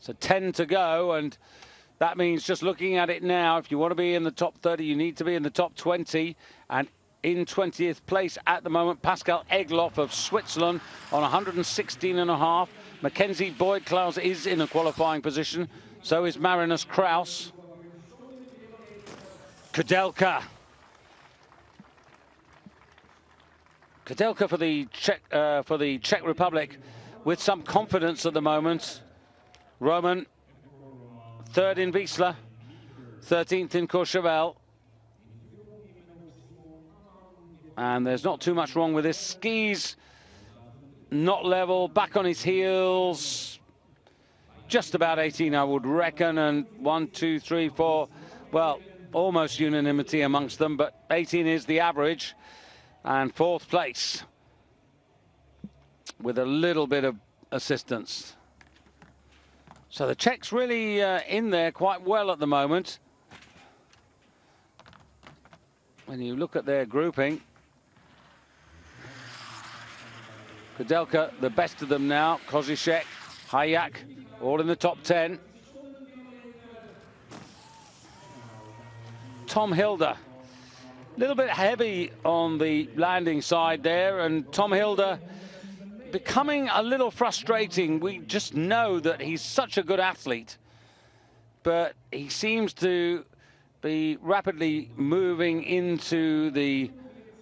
So 10 to go, and that means just looking at it now, if you want to be in the top 30, you need to be in the top 20. And in 20th place at the moment, Pascal Egloff of Switzerland on 116.5. Mackenzie Boyd-Klaus is in a qualifying position. So is Marinus Kraus. Kudelka. Kudelka for the Czech Republic with some confidence at the moment. Roman, third in Wiesla, 13th in Courchevel. And there's not too much wrong with this. Skis not level, back on his heels. Just about 18, I would reckon. And 1, 2, 3, 4, well, almost unanimity amongst them, but 18 is the average. And fourth place with a little bit of assistance. So the Czechs really in there quite well at the moment. When you look at their grouping, Kudelka, the best of them now. Kozicek, Hayak, all in the top 10. Tom Hilder, a little bit heavy on the landing side there, and Tom Hilder becoming a little frustrating. We just know that he's such a good athlete, but he seems to be rapidly moving into the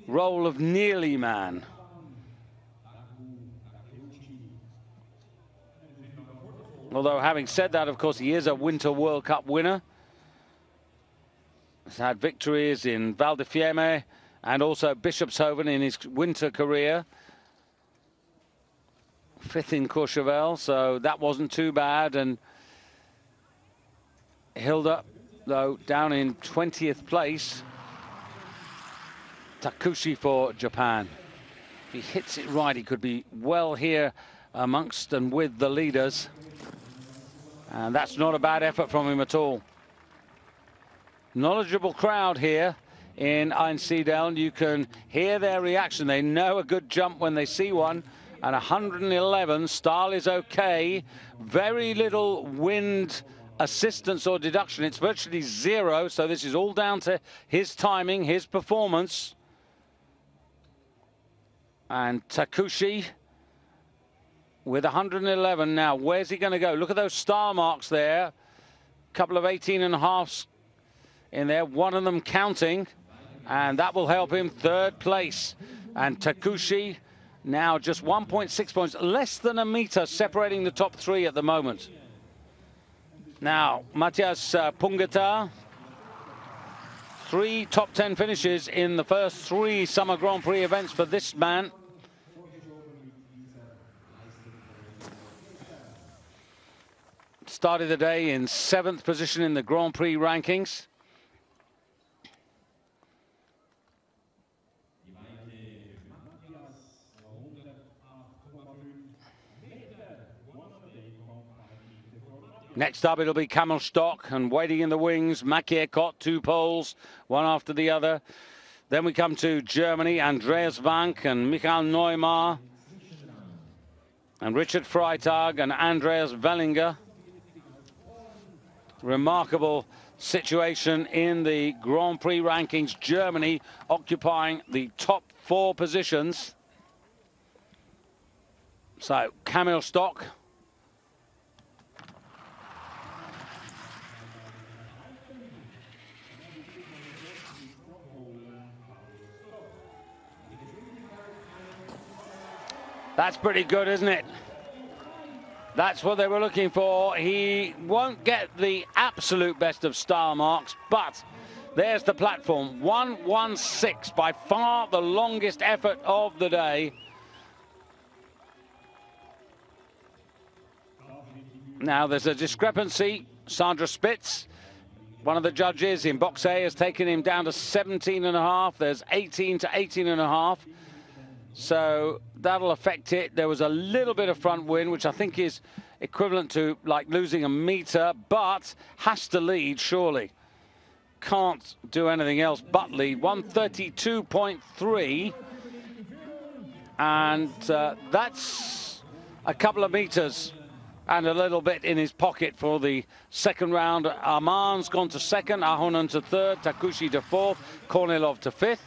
role of nearly man. Although, having said that, of course, he is a Winter World Cup winner. He's had victories in Val di Fiemme and also Bischofshofen in his winter career. Fifth in Courchevel, so that wasn't too bad. And Hilder, though, down in 20th place. Takushi for Japan. If he hits it right, he could be well here amongst and with the leaders. And that's not a bad effort from him at all. Knowledgeable crowd here in Einsiedeln. You can hear their reaction. They know a good jump when they see one. And 111, Stahl is okay. Very little wind assistance or deduction. It's virtually zero, so this is all down to his timing, his performance. And Takushi with 111 now. Where's he going to go? Look at those star marks there. A couple of 18.5s in there, one of them counting, and that will help him. Third place. And Takushi now just 1.6 points, less than a meter separating the top three at the moment. Now, Matthias Pungata, 3 top 10 finishes in the first 3 Summer Grand Prix events for this man. Started the day in 7th position in the Grand Prix rankings. Next up, it'll be Camel Stock, and waiting in the wings, Makir Kot, 2 poles, one after the other. Then we come to Germany, Andreas Wank and Michael Neumar, and Richard Freitag and Andreas Wellinger. Remarkable situation in the Grand Prix rankings. Germany occupying the top 4 positions. So, Camel Stock. That's pretty good, isn't it? That's what they were looking for. He won't get the absolute best of star marks, but there's the platform. 1:16, by far the longest effort of the day. Now there's a discrepancy. Sandra Spitz, one of the judges in box A, has taken him down to 17.5. There's 18 to 18.5. So that'll affect it. There was a little bit of front wind, which I think is equivalent to like losing a meter, but has to lead, surely. Can't do anything else but lead. 132.3. And that's a couple of meters and a little bit in his pocket for the second round. Arman's gone to second, Ahonen to third, Takushi to fourth, Kornilov to fifth.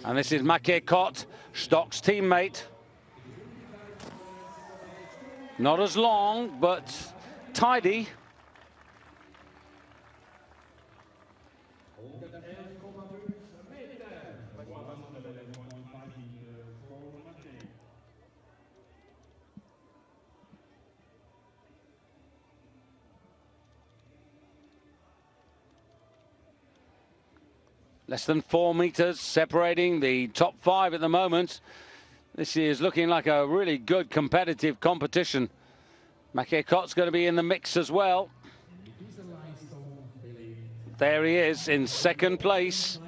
And this is Make Kot, Stock's teammate. Not as long, but tidy. Less than 4 meters separating the top 5 at the moment. This is looking like a really good competitive competition. Make Kot's going to be in the mix as well. There he is in second place.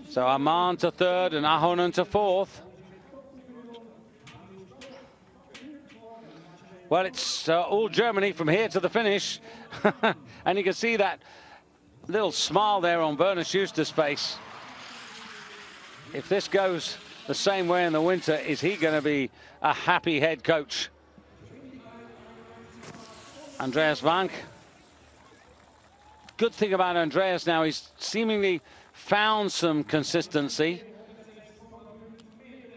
So Arman to third and Ahonen to fourth. Well, it's all Germany from here to the finish. And you can see that little smile there on Werner Schuster's face. If this goes the same way in the winter, is he going to be a happy head coach? Andreas Wank. Good thing about Andreas now, he's seemingly found some consistency.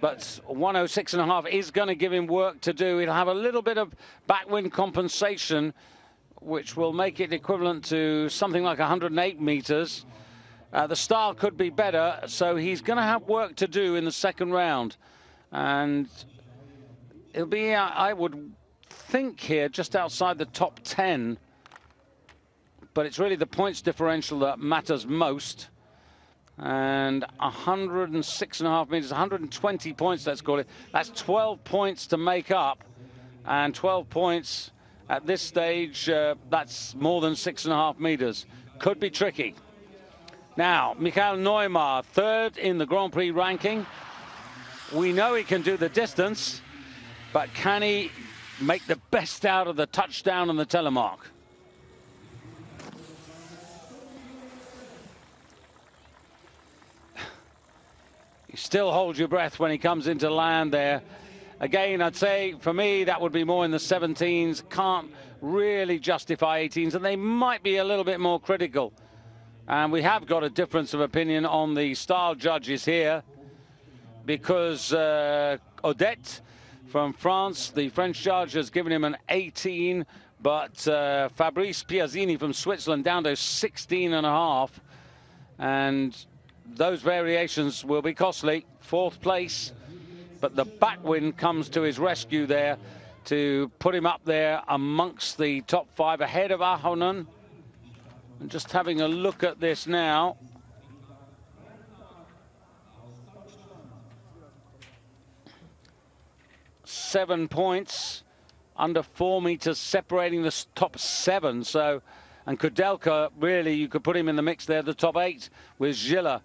But 106.5 is going to give him work to do. He'll have a little bit of backwind compensation, which will make it equivalent to something like 108 meters. The style could be better, so he's going to have work to do in the second round. And it'll be, I would think here, just outside the top 10. But it's really the points differential that matters most. And 106.5 meters, 120 points, let's call it. That's 12 points to make up. And 12 points at this stage, that's more than 6.5 meters. Could be tricky. Now, Michael Neumar, third in the Grand Prix ranking. We know he can do the distance, but can he make the best out of the touchdown and the telemark? You still hold your breath when he comes into land there. Again, I'd say, for me, that would be more in the 17s. Can't really justify 18s, and they might be a little bit more critical. And we have got a difference of opinion on the style judges here, because Odette from France, the French judge, has given him an 18, but Fabrice Piazzini from Switzerland down to 16.5. And those variations will be costly. Fourth place, but the backwind comes to his rescue there to put him up there amongst the top 5 ahead of Ahonen. And just having a look at this now. Seven points, under 4 meters separating the top 7. So, and Kudelka, really, you could put him in the mix there, the top 8 with Giller.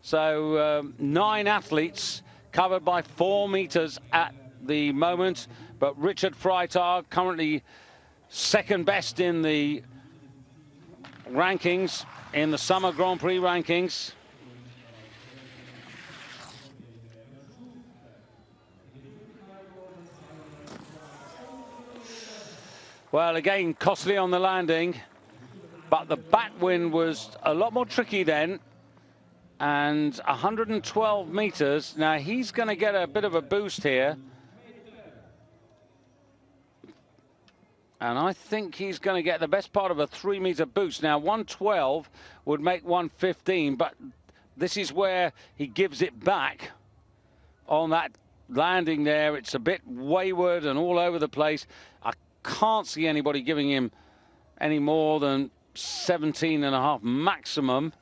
So 9 athletes covered by 4 meters at the moment. But Richard Freitag, currently second best in the rankings, in the Summer Grand Prix rankings. Well, again, costly on the landing, but the backwind was a lot more tricky then. And 112 meters. Now, he's going to get a bit of a boost here. And I think he's going to get the best part of a 3-meter boost. Now, 112 would make 115, but this is where he gives it back on that landing there. It's a bit wayward and all over the place. I can't see anybody giving him any more than 17.5 maximum.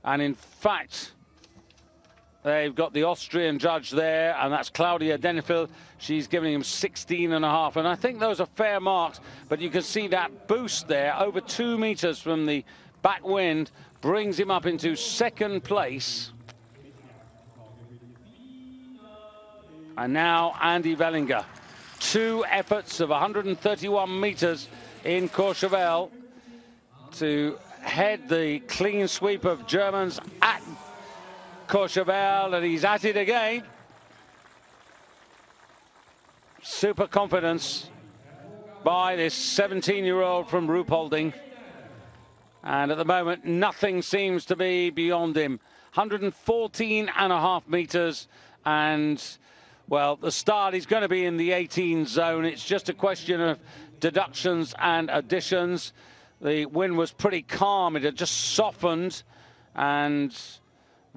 And in fact, they've got the Austrian judge there, and that's Claudia Denifil. She's giving him 16.5, and I think those are fair marks. But you can see that boost there, over 2 meters from the backwind, brings him up into second place. And now Andy Wellinger. 2 efforts of 131 meters in Courchevel to head the clean sweep of Germans at Courchevel, and he's at it again. super confidence by this 17-year-old from Ruhpolding. And at the moment, nothing seems to be beyond him. 114.5 meters. And, well, the start is going to be in the 18 zone. It's just a question of deductions and additions. The wind was pretty calm. It had just softened. And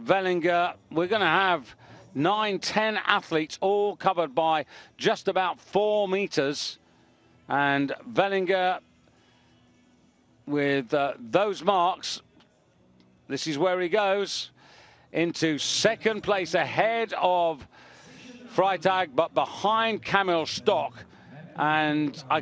Vellinger, we're going to have 9-10 athletes all covered by just about 4 meters. And Vellinger, with those marks, this is where he goes into second place ahead of Freitag, but behind Kamil Stoch. And I can